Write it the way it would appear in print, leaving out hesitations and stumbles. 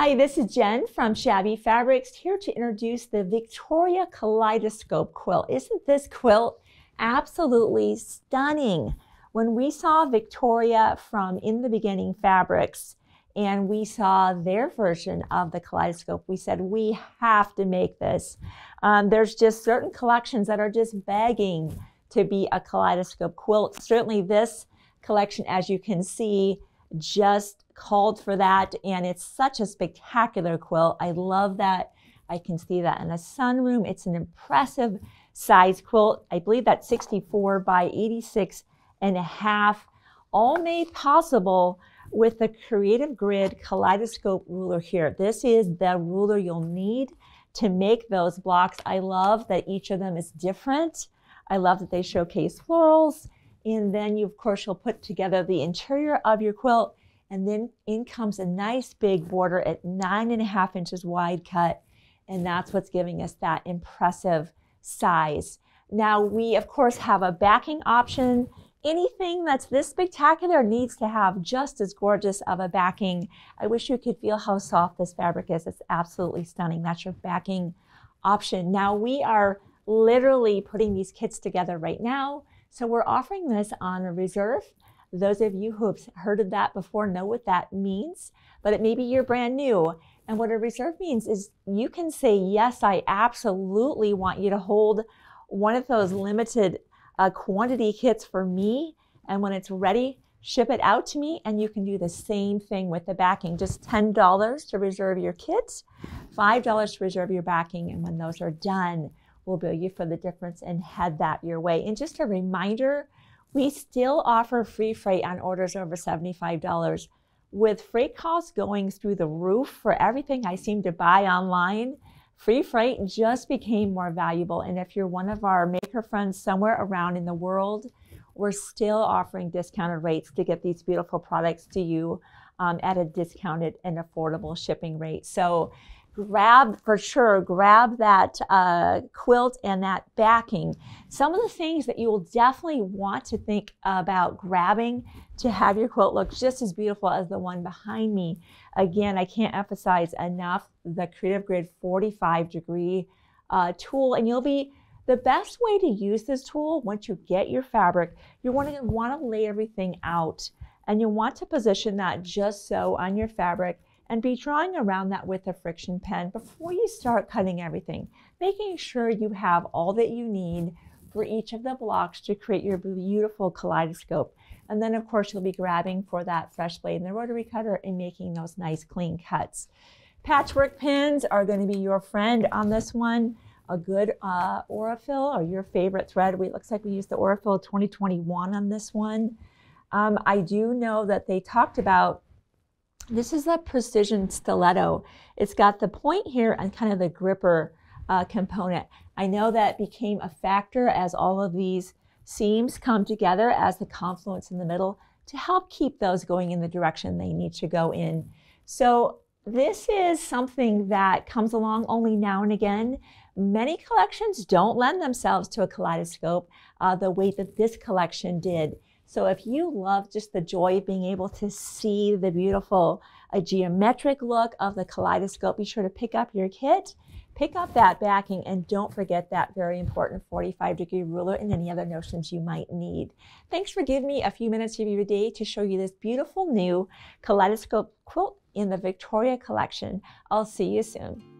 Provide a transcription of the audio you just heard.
Hi, this is Jen from Shabby Fabrics, here to introduce the Victoria Kaleidoscope Quilt. Isn't this quilt absolutely stunning? When we saw Victoria from In the Beginning Fabrics and we saw their version of the kaleidoscope, we said we have to make this. There's just certain collections that are just begging to be a kaleidoscope quilt. Certainly this collection, as you can see, just called for that, and it's such a spectacular quilt. I love that. I can see that in a sunroom. It's an impressive size quilt. I believe that's 64 by 86 and a half, all made possible with the Creative Grid Kaleidoscope Ruler here. This is the ruler you'll need to make those blocks. I love that each of them is different. I love that they showcase florals. And then you, of course, you'll put together the interior of your quilt, and then in comes a nice big border at 9.5 inches wide cut, and that's what's giving us that impressive size. Now we, of course, have a backing option. Anything that's this spectacular needs to have just as gorgeous of a backing. I wish you could feel how soft this fabric is. It's absolutely stunning. That's your backing option. Now we are literally putting these kits together right now. So we're offering this on a reserve. Those of you who have heard of that before know what that means, but it may be you're brand new. And what a reserve means is you can say, yes, I absolutely want you to hold one of those limited quantity kits for me. And when it's ready, ship it out to me. And you can do the same thing with the backing. Just $10 to reserve your kit, $5 to reserve your backing. And when those are done, we'll bill you for the difference and head that your way. And just a reminder, we still offer free freight on orders over $75. With freight costs going through the roof for everything I seem to buy online, free freight just became more valuable. And if you're one of our maker friends somewhere around in the world, we're still offering discounted rates to get these beautiful products to you at a discounted and affordable shipping rate. So grab that quilt and that backing. Some of the things that you will definitely want to think about grabbing to have your quilt look just as beautiful as the one behind me. Again, I can't emphasize enough the Creative Grid 45 degree tool, and the best way to use this tool, once you get your fabric, you want to lay everything out, and you want to position that just so on your fabric and be drawing around that with a friction pen before you start cutting everything, making sure you have all that you need for each of the blocks to create your beautiful kaleidoscope. And then, of course, you'll be grabbing for that fresh blade and the rotary cutter and making those nice clean cuts. Patchwork pins are going to be your friend on this one. A good Aurifil or your favorite thread. It looks like we used the Aurifil 2021 on this one. I do know that they talked about, this is a precision stiletto. It's got the point here and kind of the gripper component. I know that became a factor as all of these seams come together as the confluence in the middle to help keep those going in the direction they need to go in. So this is something that comes along only now and again. Many collections don't lend themselves to a kaleidoscope the way that this collection did. So if you love just the joy of being able to see the beautiful geometric look of the kaleidoscope, be sure to pick up your kit, pick up that backing, and don't forget that very important 45 degree ruler and any other notions you might need. Thanks for giving me a few minutes of your day to show you this beautiful new kaleidoscope quilt in the Victoria collection. I'll see you soon.